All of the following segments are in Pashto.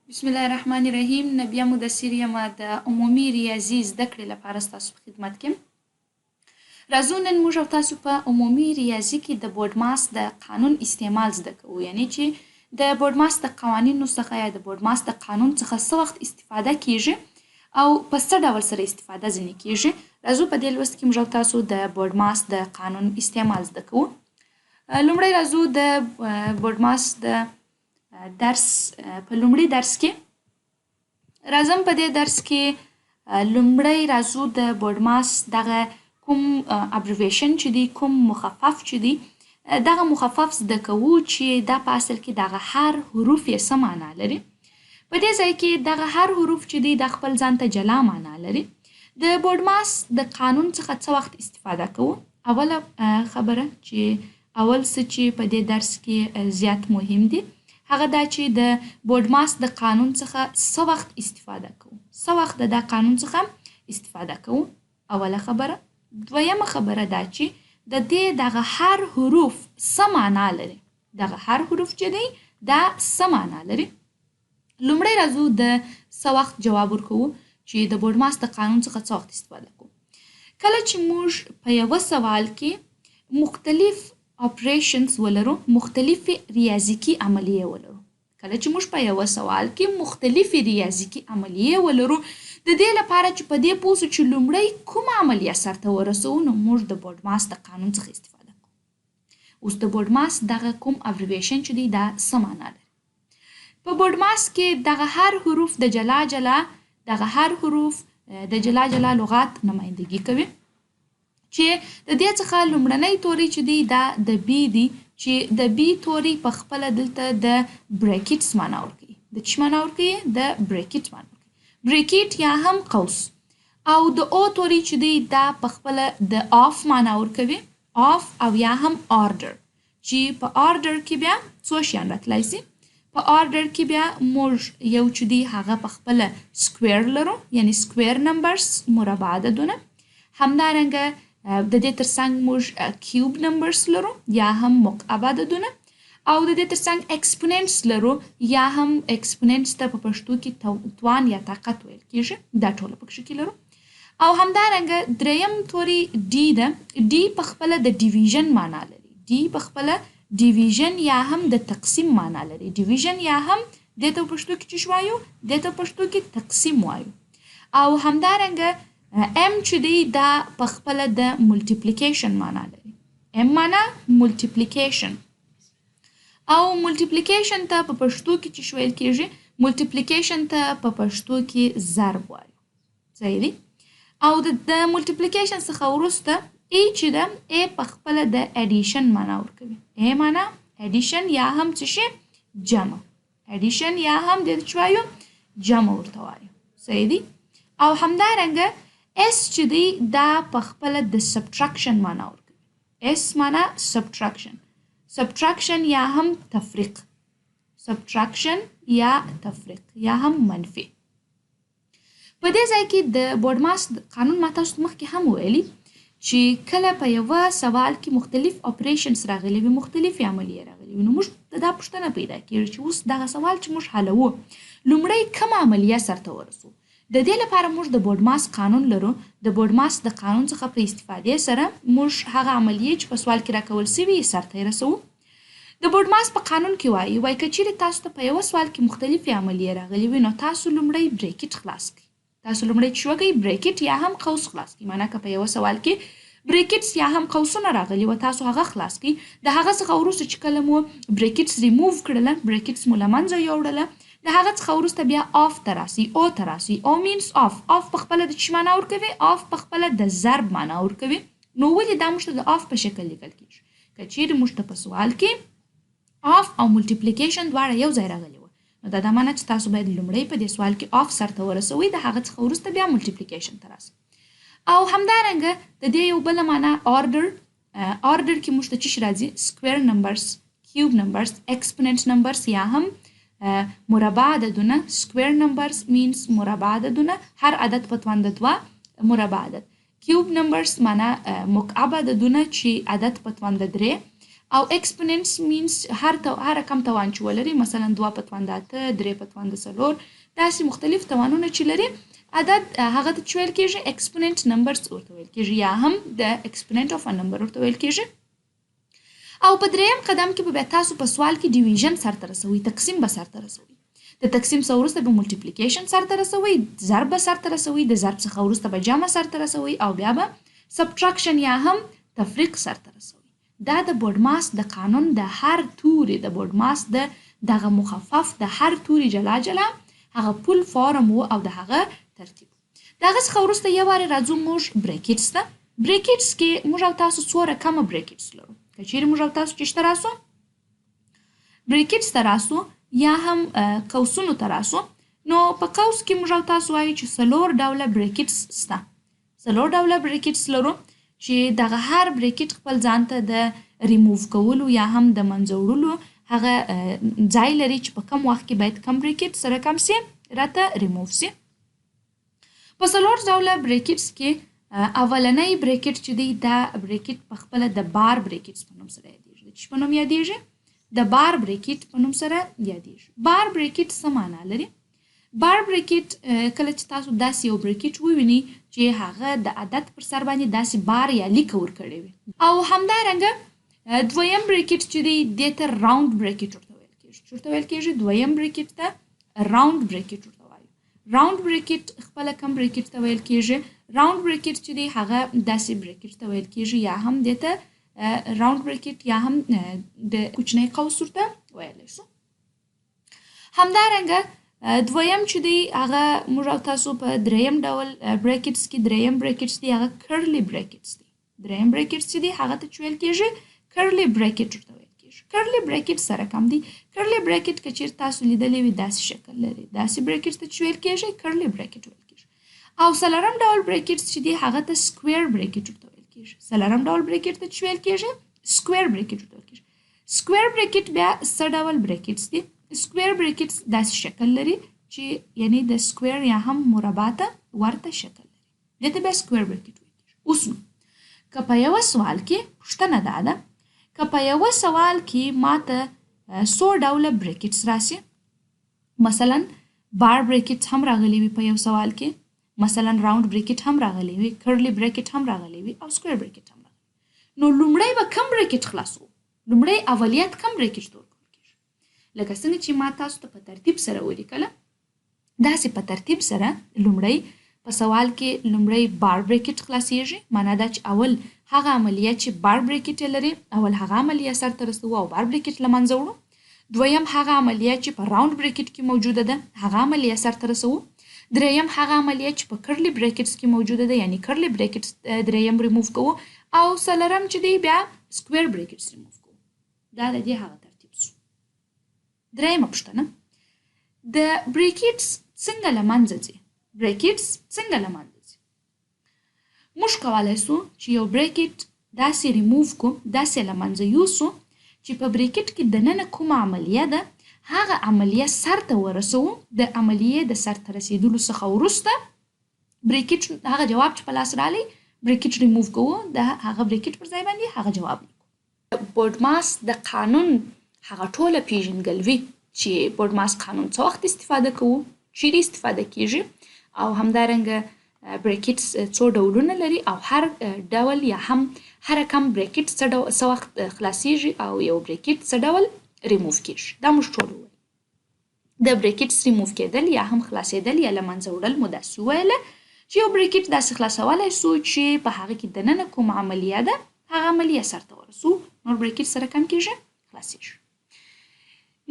بسم الله الرحمن الرحیم. نه بیا مدثر یم د عمومي ریاضي زده کړې لپاره ستاسو په خدمت کې یم. راځو نن موږ او تاسو په عمومي ریاضي کې د بورډماس د قانون استعمال زده کوو. یعنی چې د بورډماس د قوانینو څخه یا د بورډماس د قانون څخه څه وخت استفاده کیږي او په څه ډول سره استفاده ځینې کیږي. راځو په دې لوست کې موږ او تاسو د بورډماس د قانون استعمال زده کوو. لومړی راځو د بورډماس د درس په لومړي درس کې راځم. په دې درس کې لومړی راځو د بورډماس دغه کوم ابریویشن چې دی، کوم مخفف چې دی، دغه مخفف زده کوو چې دا په اصل کې دغه هر حروف یې څه معنا لري. په دې ځای کې دغه هر حروف چې دی د خپل ځان ته جلا معنا لري. د بورډماس د قانون څخه څه وخت استفاده کوو؟ اوله خبره چې اول څه چې په دې درس کې زیات مهم دی هغه دا چې د بورډماس د قانون څخه څه وخت استفاده کوو. څه وخت د قانون څخه استفاده کوو، اوله خبره. دویمه خبره دا چې د دې دغه هر حروف څه معنا لري. دغه هر حروف چې دی دا څه معنا لري. لومړی راځو د څه وخت جواب ورکوو چې د بورډماس د قانون څخه څه وخت استفاده کوو. کله چې موږ په یوه سوال کې مختلف اپریشنز ولرو، مختلفې ریاضیکي عملیې ولرو. کله چې موږ په یوه سوال کې مختلفې ریاضیکي عملیې ولرو، د دې لپاره چې په دې پوه سو چې لومړی کومه عملیه سرته ورسوو، نو موږ د بورډماس د قانون څخه استفاده کوو. اوس د بورډماس دغه کوم ابریویشن چې دی دا څه معنا لري. په بورډماس کې دغه هر حروف د جلا جلا لغات نمایندګي کوي چې د دې څخه لومړنی توری چې دی دا د بی دی، چې د بی توری په خپله دلته د بریکټس معنا ورکوي. د څه معنا ورکوي؟ د بریکټ معنا ورکوي. بریکټ یا هم قوس. او د او توری چې دی دا په خپله د آف معنا ورکوي. آف او یا هم آرډر، چې په آرډر کې بیا څو شیان راتلی سي. په آرډر کې بیا موږ یو چې دی هغه په خپله سکویر لرو، یعنی سکویر نمبرز، مربع عددونه. همدارنګه د دې ترڅنګ موږ کیوب نمبرز لرو یا هم مکعب عددونه، او د دې ترڅنګ اکسپوننټس لرو یا هم اکسپوننټس ته په پښتو کې توان یا طاقت ویل کیږي. دا ټوله پکښې کې لرو. او همدارنګه دریم توری ډي ده. ډي په خپله د ډیویژن معنا لري. ډي په خپله ډیویژن یا هم د تقسیم معنا لري. ډیویژن یا هم دې ته په پښتو کې څه وایو؟ دې ته په پښتو کې تقسیم وایو. او همدارنګه ام چې دی دا په خپله د ملټیپلیکیشن معنا لري. ام معنا ملټیپلیکیشن. او ملټیپلیکیشن ته په پښتو کې څه ویل کیږي؟ ملټیپلیکیشن ته په پښتو کې ضرب وایو. صحیح دی. او د ملټیپلیکیشن څخه وروسته ای چې ده، ای په خپله د اډیشن معنا ورکوي. ای معنا اډیشن یا هم څه شي؟ جمع. اډیشن یا هم دې ته څه وایو؟ جمع ورته وایو. صحیح دی. او همدارنګه اس چې دی دا په خپله د سبټراکشن معنا ورکوي. اس معنا سبټراکشن. سبټراکشن یا هم تفریق. سبټراکشن یا تفریق یا هم منفي. په دې ځای کې د بورډماس قانون ما تاسو مخکې هم ویلي چې کله په یوه سوال کې مختلف اپریشنز راغلي وي، مختلفې عملیې راغلي وي، نو موږ دا پوښتنه پیدا کېږي چې اوس دغه سوال چې موږ حلوو، لومړی کومه عملیه سرته ورسوو. د دې لپاره موږ د بورډماس قانون لرو. د بورډماس د قانون څخه په استفادې سره موږ هغه عملیې چې په سوال کې راکول سوي سرته یې رسوو. د بورډماس په قانون کې وایي که چیرې تاسو ته په یوه سوال کې مختلفې عملیې راغلي وي، نو تاسو لومړی بریکټ خلاص کړئ. تاسو لومړی څه وکړئ؟ بریکټ یا هم قوس خلاص کړئ. معنا که په یوه سوال کې بریکټس یا هم قوسونه راغلي و، تاسو هغه خلاص کړئ. د هغه څخه وروسته چې کله مو بریکټس ریموو کړله، بریکټس مو له منځه یوړله، د هغه څخه وروسته بیا آف ته راسئ. او ته راسئ. او مینس آف. آف په خپله د څه معنا ورکوي؟ آف په خپله د ضرب معنا ورکوي. نو ولې دا موږ ته د آف په شکل لیکل کېږي؟ که چیرې موږ ته په سوال کې آف او ملټیپلیکیشن دواړه یو ځای راغلي وه، نو دا معنا چې تاسو باید لومړی په دې سوال کې آف سرته ورسوئ، د هغه څخه وروسته بیا ملټیپلیکیشن ته راسئ. او همدارنګه د دې یو بله معنا آرډر. آرډر کې موږ ته څه شي راځي؟ سکویر نمبرز، کیوب نمبرز، اکسپوننټ نمبرز یا هم مربع عددونه. سکویر نمبرز مینس مربع عددونه، هر عدد په توان د 2 مربع عدد. کیوب نمبرز معنا مکعب عددونه چې عدد په توان د 3. او exponents means هر کم توان چې ولري مثلا 2 په توان د 8 3 په توان د 4 داسې مختلف توانونه چې لري عدد هغه ته ویل کېږي exponent numbers ورته ویل کېږي یا هم د exponent of a number ورته ویل کېږي. او په دریم قدم کې به تاسو په سوال کې ډیویژن سرته رسوي، تقسیم به سرته رسوي. د تقسیم څخه وروسته به ملټیپلیکیشن سرته رسوي، ضرب به سرته رسوي، د ضرب څخه وروسته به جمع سرته رسوي او بیا به سبټراکشن یا هم تفریق سرته رسوي. دا د بورډماس د قانون د هر توري د بورډماس د دغه مخفف د هر توري جلا جلا هغه پول فارم وو او د هغه ترتیب. دغه څخه وروسته یو وارې راځو موږ بریکټس ته. بریکټس کې موږ او تاسو څو رقمه بریکټس لرو. که چیرې موږ او تاسو چېرته راسو بریکټس ته راسو یا هم قوسونو ته راسو، نو په قوس کې موږ او تاسو وایو چې 4 ډوله بریکټس شته. 4 ډوله بریکټس لرو چې دغه هر بریکټ خپل ځان ته د ریموو کولو یا هم د منځه وړلو هغه ځای لري چې په کم وخت کې باید کم بریکټ سره کم سي راته ریموو سي. په 4 ډوله بریکټس کې اولنی بریکټ چې دی دا بریکټ په خپله د بار بریکټس په نوم سره یادیږي. د څه په نوم یادیږي؟ د بار بریکټ په نوم سره یادیږي. بار بریکټ څه معنا لري؟ بار بریکټ کله چې تاسو داسې یو بریکټ ووینئ چې هغه د عدد پر سر باندې داسې بار یا لیکه ورکړې وي. او همدارنګه دویم بریکټ چې دی دې ته راوند بریکټ ورته ویل کېږي. چې ورته ویل کېږي دویم بریکټ ته راوند بریکټ ورته وایو. راوند بریکټ خپله کم بریکټ ته ویل کېږي؟ راوند بریکټ چې دی هغه داسې بریکټ ته ویل کېږي یا هم دې ته راوند بریکټ یا هم د کوچنی قوس ورته ویلی شو. همدارنګه دویم چې دی هغه موږ او تاسو په دریم ډول بریکټس کې دریم بریکټس دی هغه کرلی بریکټس دی. دریم بریکټس چې دی هغه ته ویل کېږي کرلی بریکټ ورته ویل کېږي. کرلی بریکټ سره کم دی. کرلی بریکټ که چیرې تاسو لیدلی وي داسې شکل لري. داسې بریکټ ته ویل کېږي کرلی بریکټ ویل کېږي. او څلورم ډول بریکټس چې دی هغه ته سکویر بریکټ ورته ویل کېږي. څلورم ډول بریکټ ته ویل کېږي سکویر بریکټ ورته ویل کېږي. سکویر بریکټ بیا څه ډول بریکټس دی؟ سکویر بریکټس داسې شکل لري چې یعنی د سکویر یا هم مربع ته ورته شکل لري. دې ته بیا سکویر بریکټ ویل کېږي. اوس نو که په یوه سوال کې پوښتنه دا ده که په یوه سوال کې ماته څو ډوله بریکټس راسي، مثلا بار بریکټ هم راغلی وي په یو سوال کې، مثلا راوند بریکټ هم راغلی وي، کرلی بریکټ هم راغلی وي او سکویر بریکټ هم راغلی، نو لومړی به کم بریکټ خلاصو؟ لومړی اولیت کم بریکټ ته ورکول کېږي. لکه څنګه چې ما تاسو ته په ترتیب سره ولیکله داسې په ترتیب سره لومړی په سوال کې لومړی بار بریکټ خلاصیږي. معنا دا چې اول هغه عملیه چې بار بریکټ لري اول هغه عملیه سرته رسوو او بار بریکټ له منځه وړو. دویم هغه عملیه چې په راوند بریکټ کې موجوده ده هغه عملیه سرته رسوو. دریم هغه عملیه چې په کرلی بریکټس کې موجوده ده یعنی کرلی بریکټس دریم ریموو کوو. او څلورم چې دی بیا سکویر بریکټس ریموو کوو. دا د دې هغه ترتیب شو. دریمه پوښتنه د بریکټس څنګه له منځه ځي؟ بریکټس څنګه له منځه ځي؟ موږ کولی سو چې یو بریکټ داسې ریموو کو داسې له منځه یوسو چې په بریکټ کې دننه کومه عملیه ده هغه عملیه سرته ورسوو. د عملیې د سرته رسیدلو څخه وروسته بریکټ هغه جواب چې په لاس رالی بریکټ ریموو کوو د هغه بریکټ پر ځای باندې هغه جواب لیکو. بورډماس د قانون هغه ټوله پیژندګلوي چې بورډماس قانون څه وخت استفاده کوو، چیرې استفاده کیږي او همدارنګه بریکټس څو ډولونه لري او هر ډول یا هم هر کم بریکټ څه وخت خلاصیږي او یو بریکټ څه ډول ریموو کیږي. دا موږ ټول وویل. د بریکټس ریموو کېدل یا هم خلاصېدل یا له منځه وړل مو داسې وویله چې یو بریکټ داسې خلاصولی سو چې په هغه کې دننه کوم عملیه ده هغه عملیه سرته ورسو نور بریکټ سره کم کیږي خلاصیږي.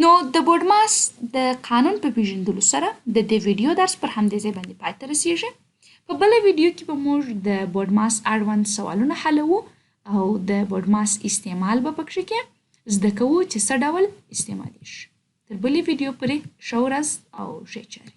نو د بورډماس د قانون په پیژندلو سره د دې ویډیو درس پر همدې ځای باندې پای ته رسیږي. په بله ویډیو کې به موږ د بورډماس اړوند سوالونه حلوو او د بورډماس استعمال به پکښې کې زده کوو چې څه ډول استعمالیږي. تر بلې ویډیو پورې ښه ورځ او ښې چارې.